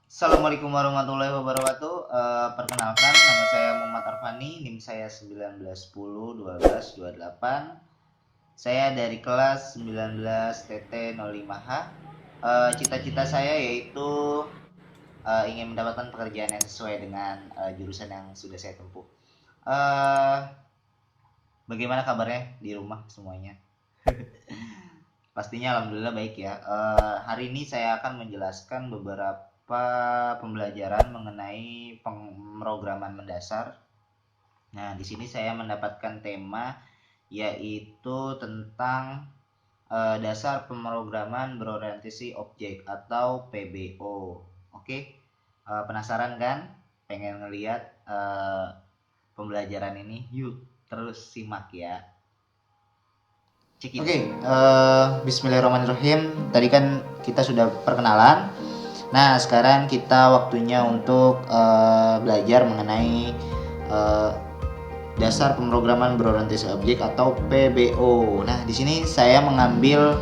Assalamualaikum warahmatullahi wabarakatuh. Perkenalkan, nama saya Muhammad Arfani, NIM saya 19101228. Saya dari kelas 19 TT05H. Cita-cita saya yaitu ingin mendapatkan pekerjaan yang sesuai dengan jurusan yang sudah saya tempuh. Bagaimana kabarnya di rumah semuanya? Pastinya alhamdulillah baik ya. Hari ini saya akan menjelaskan beberapa pembelajaran mengenai pemrograman mendasar. Nah, di sini saya mendapatkan tema yaitu tentang dasar pemrograman berorientasi objek atau PBO. Oke, penasaran kan? Pengen ngeliat pembelajaran ini? Yuk, terus simak ya. Oke, bismillahirrahmanirrahim. Tadi kan kita sudah perkenalan. Nah, sekarang kita waktunya untuk belajar mengenai dasar pemrograman berorientasi objek atau PBO. Nah, di sini saya mengambil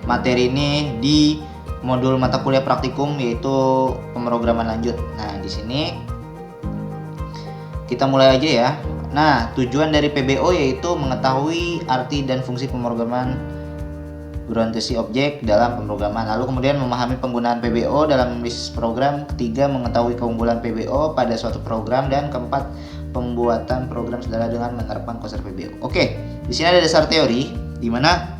materi ini di modul mata kuliah praktikum yaitu pemrograman lanjut. Nah, di sini kita mulai aja ya. Nah, tujuan dari PBO yaitu mengetahui arti dan fungsi pemrograman berorientasi objek dalam pemrograman. Lalu kemudian memahami penggunaan PBO dalam menulis program. Ketiga, mengetahui keunggulan PBO pada suatu program. Dan keempat, pembuatan program sederhana dengan menerapkan konsep PBO. Oke, di sini ada dasar teori di mana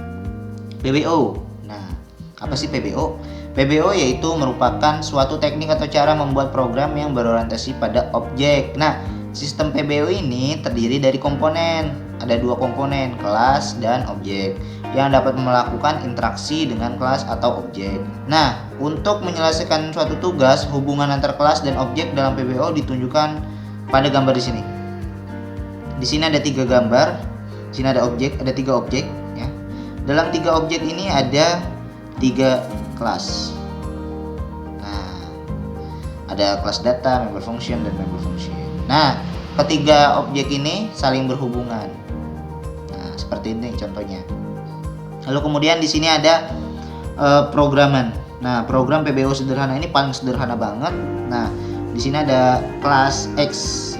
PBO. Nah, apa sih PBO? PBO yaitu merupakan suatu teknik atau cara membuat program yang berorientasi pada objek. Nah, sistem PBO ini terdiri dari komponen. Ada dua komponen, kelas dan objek, yang dapat melakukan interaksi dengan kelas atau objek. Nah, untuk menyelesaikan suatu tugas, hubungan antar kelas dan objek dalam PBO ditunjukkan pada gambar di sini. Di sini ada 3 gambar. Di sini ada objek, ada 3 objek ya. Dalam 3 objek ini ada 3 kelas. Nah, ada kelas data, member function dan member function. Nah, ketiga objek ini saling berhubungan. Nah, seperti ini contohnya. Lalu kemudian di sini ada programan. Nah, program PBO sederhana ini paling sederhana banget. Nah, di sini ada kelas X.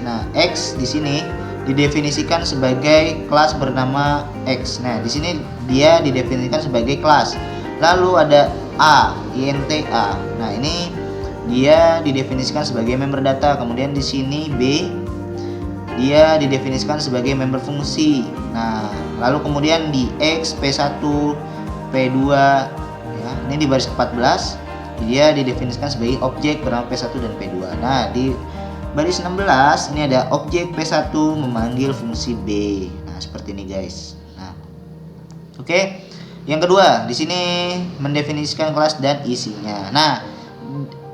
Nah, X di sini didefinisikan sebagai kelas bernama X. Nah, di sini dia didefinisikan sebagai kelas. Lalu ada A, INTA. Nah, ini dia didefinisikan sebagai member data. Kemudian di sini B, dia didefinisikan sebagai member fungsi. Nah, lalu kemudian di X, P1, P2 ya, ini di baris 14 dia didefinisikan sebagai objek bernama P1 dan P2. Nah, di baris 16 ini ada objek P1 memanggil fungsi B. Nah, seperti ini guys. Nah, oke. Yang kedua, di sini mendefinisikan kelas dan isinya. Nah,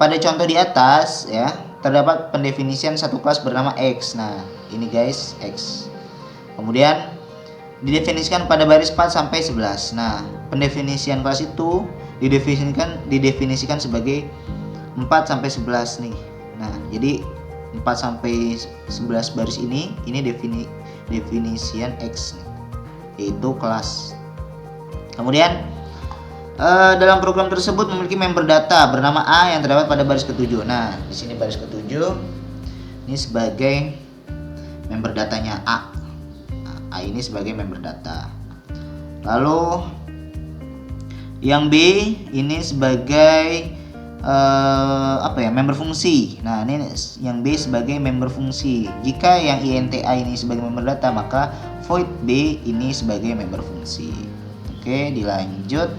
pada contoh di atas ya, terdapat pendefinisian satu kelas bernama X. Nah, ini guys, X. Kemudian didefinisikan pada baris 4 sampai 11. Nah, pendefinisian kelas itu didefinisikan sebagai 4 sampai 11 nih. Nah, jadi 4 sampai 11 baris ini definisian X nih, yaitu kelas. Kemudian dalam program tersebut memiliki member data bernama A yang terdapat pada baris ke-7. Nah, di sini baris ke-7 ini sebagai member datanya A. Nah, A ini sebagai member data. Lalu yang B ini sebagai member fungsi. Nah, ini yang B sebagai member fungsi. Jika yang INTA ini sebagai member data, maka void B ini sebagai member fungsi. Oke, dilanjut.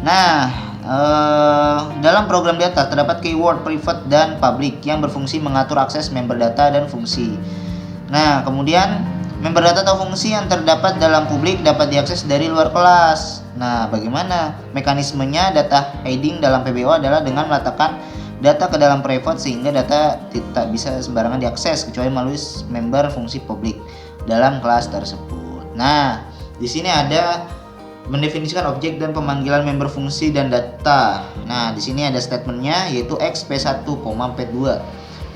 Nah, dalam program data terdapat keyword private dan public yang berfungsi mengatur akses member data dan fungsi. Nah, kemudian member data atau fungsi yang terdapat dalam publik dapat diakses dari luar kelas. Nah, bagaimana mekanismenya? Data hiding dalam PBO adalah dengan meletakkan data ke dalam private sehingga data tidak bisa sembarangan diakses kecuali melalui member fungsi publik dalam kelas tersebut. Nah, di sini ada mendefinisikan objek dan pemanggilan member fungsi dan data. Nah, di sini ada statementnya yaitu X P1, P2.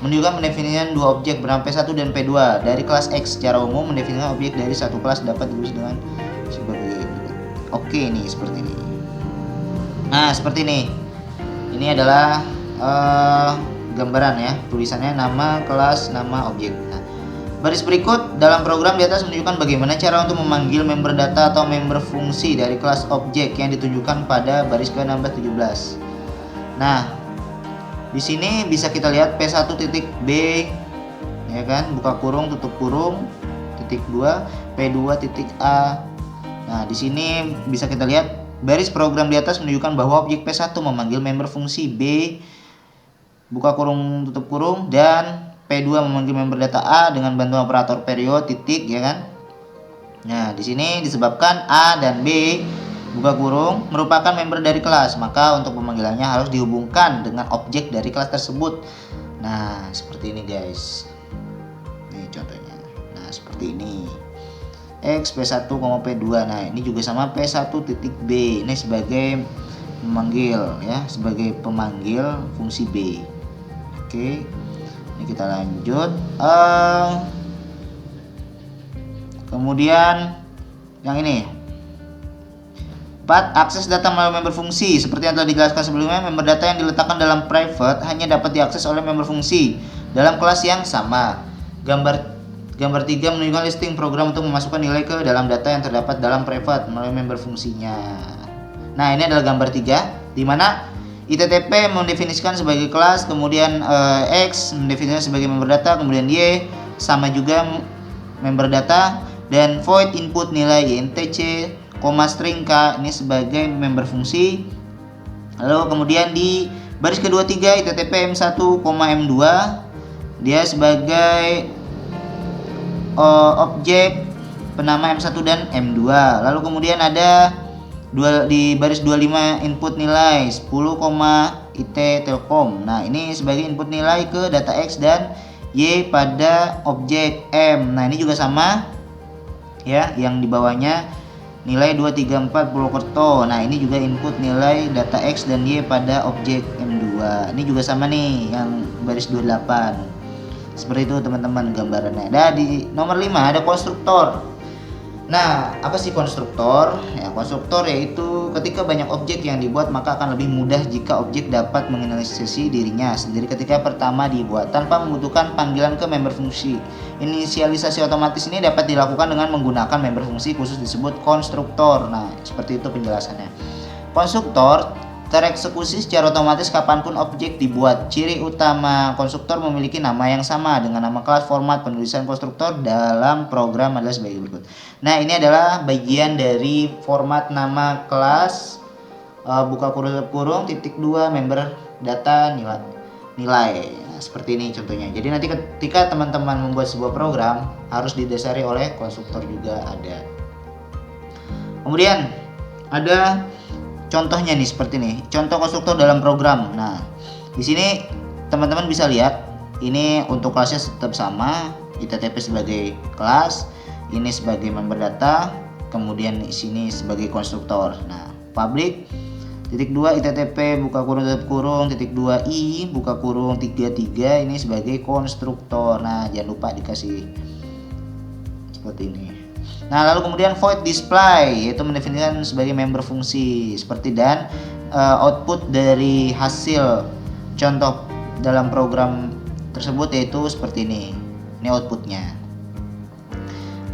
Menunjukkan mendefinisikan dua objek bernama P1 dan P2 dari kelas X. Secara umum mendefinisikan objek dari satu kelas dapat ditulis dengan sebagai Oke nih seperti ini. Nah seperti ini. ini adalah gambaran ya, tulisannya nama kelas, nama objek. Nah, baris berikut dalam program di atas menunjukkan bagaimana cara untuk memanggil member data atau member fungsi dari kelas objek yang ditunjukkan pada baris ke-16-17. Nah, di sini bisa kita lihat P1.B ya kan, buka kurung tutup kurung titik 2, P2.A. Nah, di sini bisa kita lihat baris program di atas menunjukkan bahwa objek P1 memanggil member fungsi B, buka kurung tutup kurung, dan P2 memanggil member data A dengan bantuan operator period titik ya kan. Nah, di sini disebabkan A dan B, buka kurung, merupakan member dari kelas, maka untuk pemanggilannya harus dihubungkan dengan objek dari kelas tersebut. Nah, seperti ini guys. Ini contohnya. Nah, seperti ini. X P1, P2. Nah, ini juga sama P1.B. Ini sebagai memanggil ya, sebagai pemanggil fungsi B. Oke. Ini kita lanjut. Kemudian yang ini. 4. Akses data melalui member fungsi. Seperti yang telah dijelaskan sebelumnya, member data yang diletakkan dalam private hanya dapat diakses oleh member fungsi dalam kelas yang sama. Gambar 3 menunjukkan listing program untuk memasukkan nilai ke dalam data yang terdapat dalam private melalui member fungsinya. Nah, ini adalah gambar 3 di mana ITTP mendefinisikan sebagai kelas, kemudian X mendefinisikan sebagai member data, kemudian Y sama juga member data, dan void input nilai INTC, string K ini sebagai member fungsi. Lalu kemudian di baris kedua 3 ITTP M1, M2 dia sebagai objek penama M1 dan M2. Lalu kemudian ada di baris 25 input nilai 10, IT Telkom. Nah, ini sebagai input nilai ke data X dan Y pada objek M. Nah, ini juga sama ya, yang di bawahnya nilai 2, 3, 4 Purwokerto. Nah, ini juga input nilai data X dan Y pada objek M2. Ini juga sama nih yang baris 28. Seperti itu teman-teman gambarannya. Dan di nomor 5 ada konstruktor. Nah, apa sih konstruktor? Ya, konstruktor yaitu ketika banyak objek yang dibuat, maka akan lebih mudah jika objek dapat menginisialisasi dirinya sendiri ketika pertama dibuat tanpa membutuhkan panggilan ke member fungsi. Inisialisasi otomatis ini dapat dilakukan dengan menggunakan member fungsi khusus disebut konstruktor. Nah, seperti itu penjelasannya. Konstruktor tereksekusi secara otomatis kapanpun objek dibuat. Ciri utama konstruktor memiliki nama yang sama dengan nama kelas. Format penulisan konstruktor dalam program adalah sebagai berikut. Nah, ini adalah bagian dari format nama kelas, buka kurung tutup kurung titik 2 member data nilai. Nah, seperti ini contohnya. Jadi nanti ketika teman-teman membuat sebuah program harus didasari oleh konstruktor juga ada. Kemudian ada contohnya nih seperti ini, contoh konstruktor dalam program. Nah, di sini teman-teman bisa lihat ini untuk kelasnya tetap sama, ITTP sebagai kelas, ini sebagai member data, kemudian di sini sebagai konstruktor. Nah, public titik 2 ITTP buka kurung tutup kurung titik 2 I buka kurung 33 ini sebagai konstruktor. Nah, jangan lupa dikasih seperti ini. Nah, lalu kemudian void display yaitu mendefinisikan sebagai member fungsi seperti dan output dari hasil contoh dalam program tersebut yaitu seperti ini. Ini outputnya.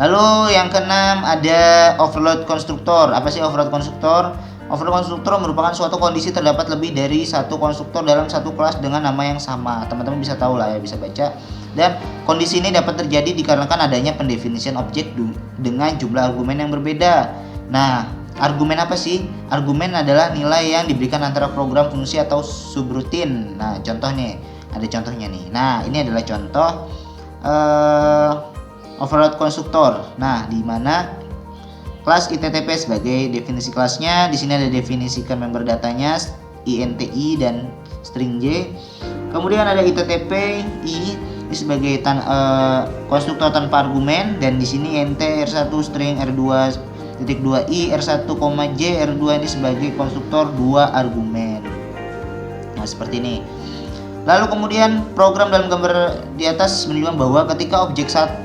Lalu yang keenam ada overload konstruktor. Apa sih overload konstruktor? Overload konstruktor merupakan suatu kondisi terdapat lebih dari satu konstruktor dalam satu kelas dengan nama yang sama. Teman-teman bisa tahu lah ya, bisa baca. Dan kondisi ini dapat terjadi dikarenakan adanya pendefinisian objek dengan jumlah argumen yang berbeda. Nah, argumen apa sih? Argumen adalah nilai yang diberikan antara program, fungsi, atau subrutin. Nah, contohnya, ada contohnya nih. Nah, ini adalah contoh overload konstruktor. Nah, di mana kelas ITTP sebagai definisi kelasnya, di sini ada definisikan member datanya, INTI dan string J. Kemudian ada ITTP I ini sebagai konstruktor tanpa argumen, dan di sini int R1 string R2 titik 2 I R1, J R2 ini sebagai konstruktor 2 argumen. Nah, seperti ini. Lalu kemudian program dalam gambar di atas menunjukkan bahwa ketika objek 1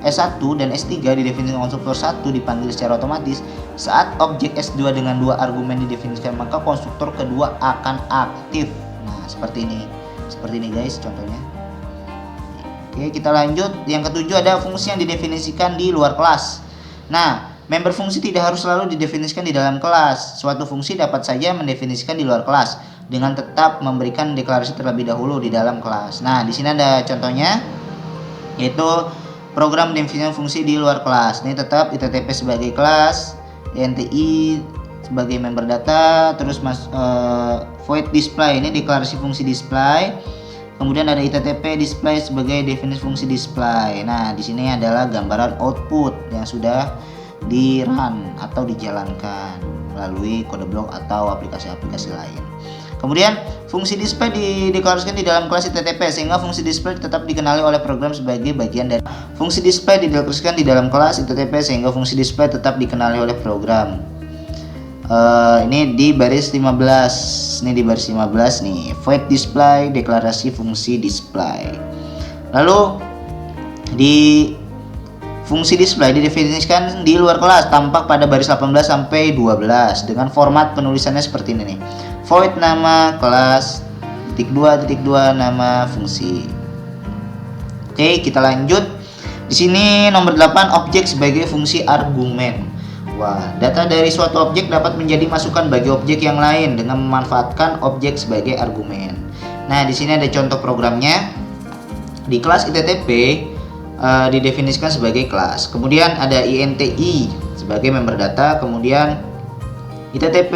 S1 dan S3 didefinisikan konstruktor 1 dipanggil secara otomatis. Saat objek S2 dengan dua argumen didefinisikan, maka konstruktor kedua akan aktif. Nah, seperti ini. Seperti ini guys contohnya. Oke, kita lanjut. Yang ketujuh ada fungsi yang didefinisikan di luar kelas. Nah, member fungsi tidak harus selalu didefinisikan di dalam kelas. Suatu fungsi dapat saja mendefinisikan di luar kelas dengan tetap memberikan deklarasi terlebih dahulu di dalam kelas. Nah, di sini ada contohnya, yaitu program definisi fungsi di luar kelas. Ini tetap ITTP sebagai kelas, INTI sebagai member data, terus void display ini deklarasi fungsi display. Kemudian ada ITTP display sebagai definisi fungsi display. Nah, di sini adalah gambaran output yang sudah di run atau dijalankan melalui kode blok atau aplikasi-aplikasi lain. Kemudian fungsi display dideklarasikan di dalam kelas ITTP sehingga fungsi display tetap dikenali oleh program sebagai bagian dari fungsi display dideklarasikan di dalam kelas ITTP sehingga fungsi display tetap dikenali oleh program. Ini di baris 15. Ini di baris 15 nih, void display deklarasi fungsi display. Lalu di fungsi display didefinisikan di luar kelas tampak pada baris 18 sampai 12 dengan format penulisannya seperti ini nih. Void nama kelas .2.2 nama fungsi. Oke, kita lanjut. Di sini nomor 8 objek sebagai fungsi argumen. Wah, data dari suatu objek dapat menjadi masukan bagi objek yang lain dengan memanfaatkan objek sebagai argumen. Nah, di sini ada contoh programnya. Di kelas ITTP didefinisikan sebagai kelas. Kemudian ada INTI sebagai member data, kemudian ITTP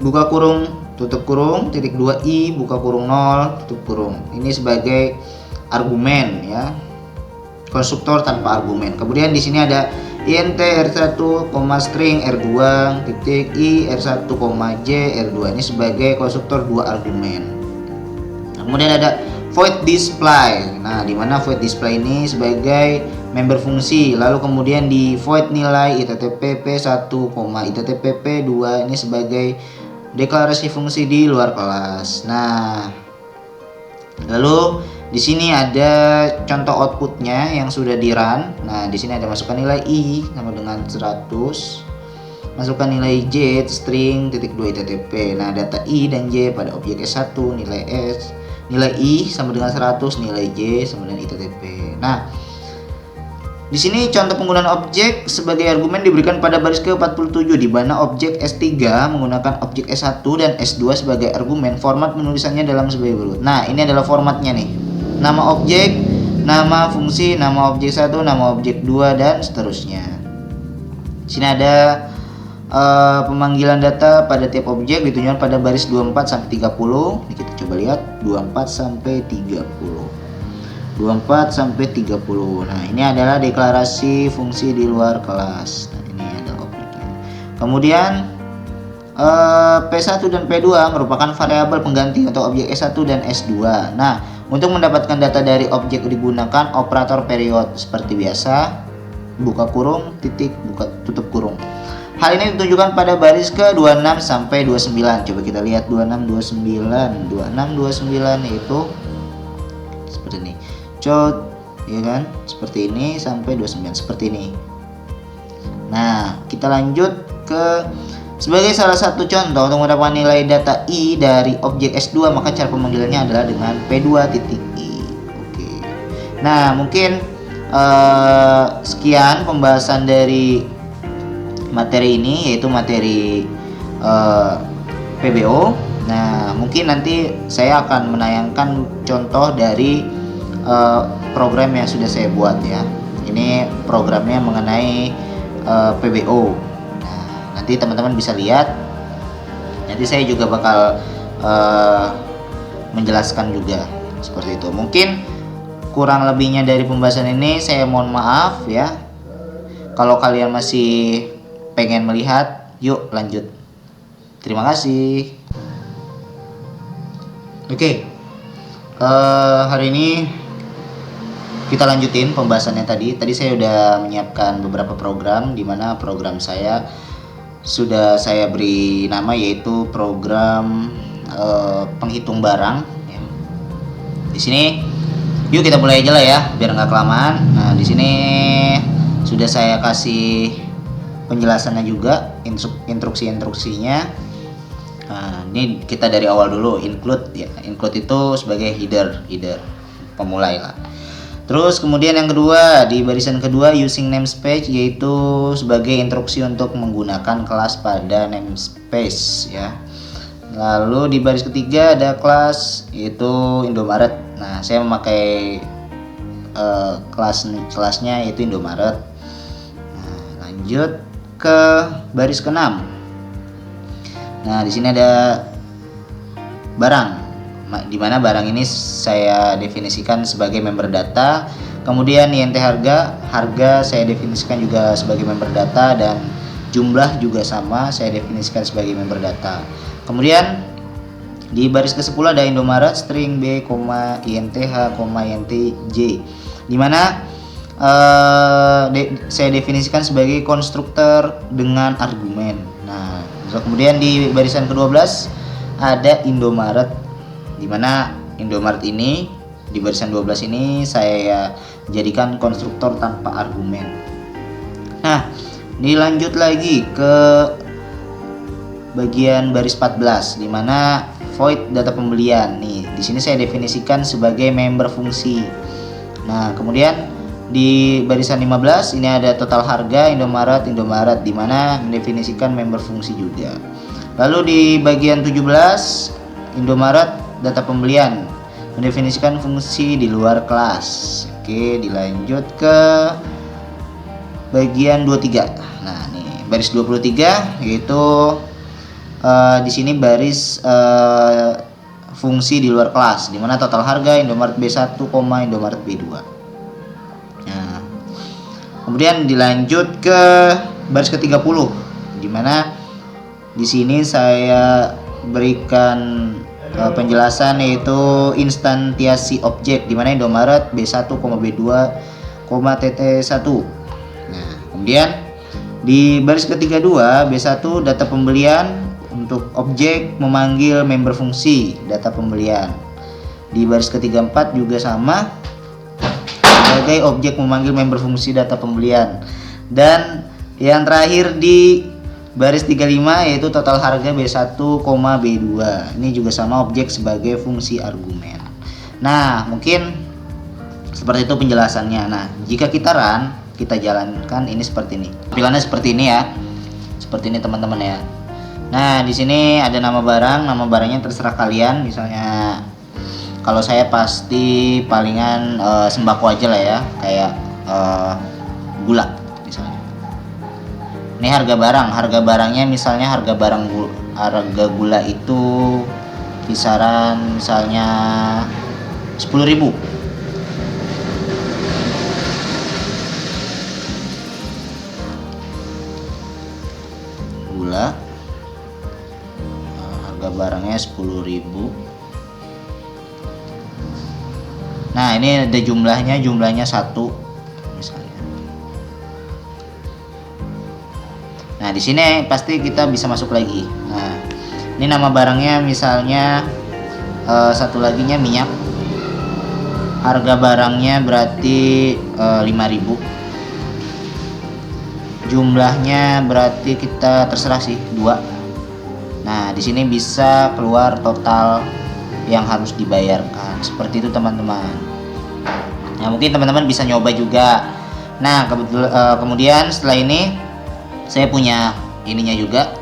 buka kurung tutup kurung titik 2i buka kurung 0 tutup kurung. Ini sebagai argumen ya. Konstruktor tanpa argumen. Kemudian di sini ada int r1, string r2 titik i r1, j r2. Ini sebagai konstruktor dua argumen. Kemudian ada void display. Nah, di mana void display ini sebagai member fungsi. Lalu kemudian di void nilai ITTP p1, ITTP p2 ini sebagai deklarasi fungsi di luar kelas. Nah, lalu di sini ada contoh outputnya yang sudah di run. Nah, di sini ada masukkan nilai i sama dengan 100, masukkan nilai j string titik 2 ITTP. Nah, data i dan j pada objek S1, nilai s, nilai i sama dengan 100, nilai j sama dengan ITTP. Nah, di sini contoh penggunaan objek sebagai argumen diberikan pada baris ke-47 di mana objek S3 menggunakan objek S1 dan S2 sebagai argumen. Format penulisannya dalam sebagai berikut. Nah, ini adalah formatnya nih. Nama objek, nama fungsi, nama objek 1, nama objek 2 dan seterusnya. Di sini ada pemanggilan data pada tiap objek ditunjukkan pada baris 24 sampai 30. Ini kita coba lihat 24 sampai 30. 24 sampai 30. Nah, ini adalah deklarasi fungsi di luar kelas. Nah, ini adalah objeknya. Kemudian P1 dan P2 merupakan variabel pengganti untuk objek S1 dan S2. Nah, untuk mendapatkan data dari objek digunakan operator period seperti biasa, buka kurung, titik, buka tutup kurung. Hal ini ditunjukkan pada baris ke-26 sampai 29. Coba kita lihat 26 29. 26 29 yaitu seperti ini. Code, ya kan? Seperti ini sampai 29 seperti ini. Nah, kita lanjut ke sebagai salah satu contoh untuk mendapatkan nilai data i dari objek S2, maka cara pemanggilannya adalah dengan P2.i. Oke. Nah, mungkin sekian pembahasan dari materi ini, yaitu materi PBO. Nah, mungkin nanti saya akan menayangkan contoh dari program yang sudah saya buat ya. Ini programnya mengenai PBO. Nah, nanti teman-teman bisa lihat. Nanti saya juga bakal menjelaskan juga seperti itu. Mungkin kurang lebihnya dari pembahasan ini saya mohon maaf ya. Kalau kalian masih pengen melihat, yuk lanjut. Terima kasih. Oke. Hari ini kita lanjutin pembahasannya tadi. Tadi saya udah menyiapkan beberapa program, di mana program saya sudah saya beri nama yaitu program penghitung barang. Di sini Yuk kita mulai aja lah ya, biar nggak kelamaan. Nah, di sini sudah saya kasih penjelasannya juga, instruksinya. Nah, ini kita dari awal dulu, include ya. Include itu sebagai header pemulai lah. Terus kemudian yang kedua, di barisan kedua using namespace, yaitu sebagai instruksi untuk menggunakan kelas pada namespace ya. Lalu di baris ketiga ada kelas, yaitu Indomaret. Nah, saya memakai kelasnya yaitu Indomaret. Nah, lanjut ke baris ke-6. Nah, di sini ada barang, di mana barang ini saya definisikan sebagai member data. Kemudian INT harga saya definisikan juga sebagai member data, dan jumlah juga sama, saya definisikan sebagai member data. Kemudian di baris ke-10 ada Indomaret string B, INTH, INTJ, di mana saya definisikan sebagai konstruktor dengan argumen. Nah, kemudian di barisan ke-12 ada Indomaret, di mana Indomaret ini di barisan 12 ini saya jadikan konstruktor tanpa argumen. Nah, dilanjut lagi ke bagian baris 14, di mana void data pembelian. Nih, di sini saya definisikan sebagai member fungsi. Nah, kemudian di barisan 15 ini ada total harga Indomaret, di mana mendefinisikan member fungsi juga. Lalu di bagian 17 Indomaret data pembelian, mendefinisikan fungsi di luar kelas. Oke, dilanjut ke bagian 23. Nah, nih baris 23, yaitu di sini baris fungsi di luar kelas, di mana total harga Indomaret B1, Indomaret B2. Nah, kemudian dilanjut ke baris ke-30, di mana di sini saya berikan penjelasan, yaitu instansiasi objek, di mana Indomaret B1, B2, TT1. Nah, kemudian di baris ke-32 B1 data pembelian untuk objek memanggil member fungsi data pembelian. Di baris ke-34 juga sama, sebagai objek memanggil member fungsi data pembelian. Dan yang terakhir di baris 35, yaitu total harga B1, B2. Ini juga sama, objek sebagai fungsi argumen. Nah, mungkin seperti itu penjelasannya. Nah, jika kita run, kita jalankan ini seperti ini. Tampilannya seperti ini ya. Seperti ini teman-teman ya. Nah, di sini ada nama barang, nama barangnya terserah kalian. Misalnya kalau saya pasti palingan sembako aja lah ya, kayak gula misalnya. Ini harga barangnya misalnya harga gula itu kisaran misalnya 10.000. Gula, harga barangnya 10.000. Nah, ini ada jumlahnya 1 misalnya. Nah, di sini pasti kita bisa masuk lagi. Nah, ini nama barangnya misalnya satu laginya minyak. Harga barangnya berarti 5.000. Jumlahnya berarti kita terserah sih 2. Nah, di sini bisa keluar total yang harus dibayarkan. Seperti itu teman-teman. Nah, mungkin teman-teman bisa nyoba juga. Nah, kemudian setelah ini saya punya ininya juga,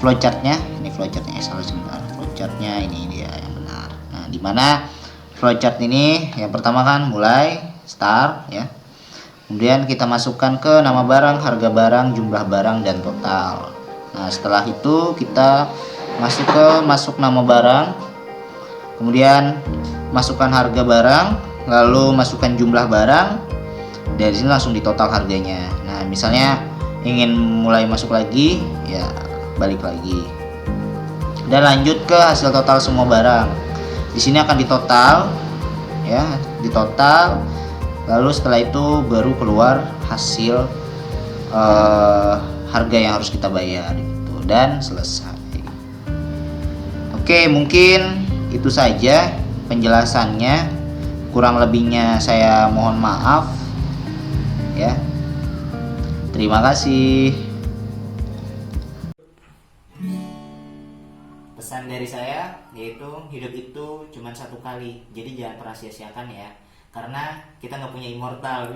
flowchartnya. Ini flowchartnya, salah sebentar. Flowchartnya ini dia yang benar. Nah, di mana flowchart ini yang pertama kan mulai start ya. Kemudian kita masukkan ke nama barang, harga barang, jumlah barang, dan total. Nah, setelah itu kita masuk nama barang, kemudian masukkan harga barang, lalu masukkan jumlah barang. Dari sini langsung ditotal harganya. Nah, misalnya ingin mulai masuk lagi, ya balik lagi. Dan lanjut ke hasil total semua barang. Di sini akan ditotal, ya, ditotal. Lalu setelah itu baru keluar hasil harga yang harus kita bayar gitu, dan selesai. Oke, mungkin itu saja penjelasannya. Kurang lebihnya saya mohon maaf ya. Terima kasih. Pesan dari saya yaitu hidup itu cuma satu kali, jadi jangan pernah sia-siakan ya, karena kita nggak punya immortal.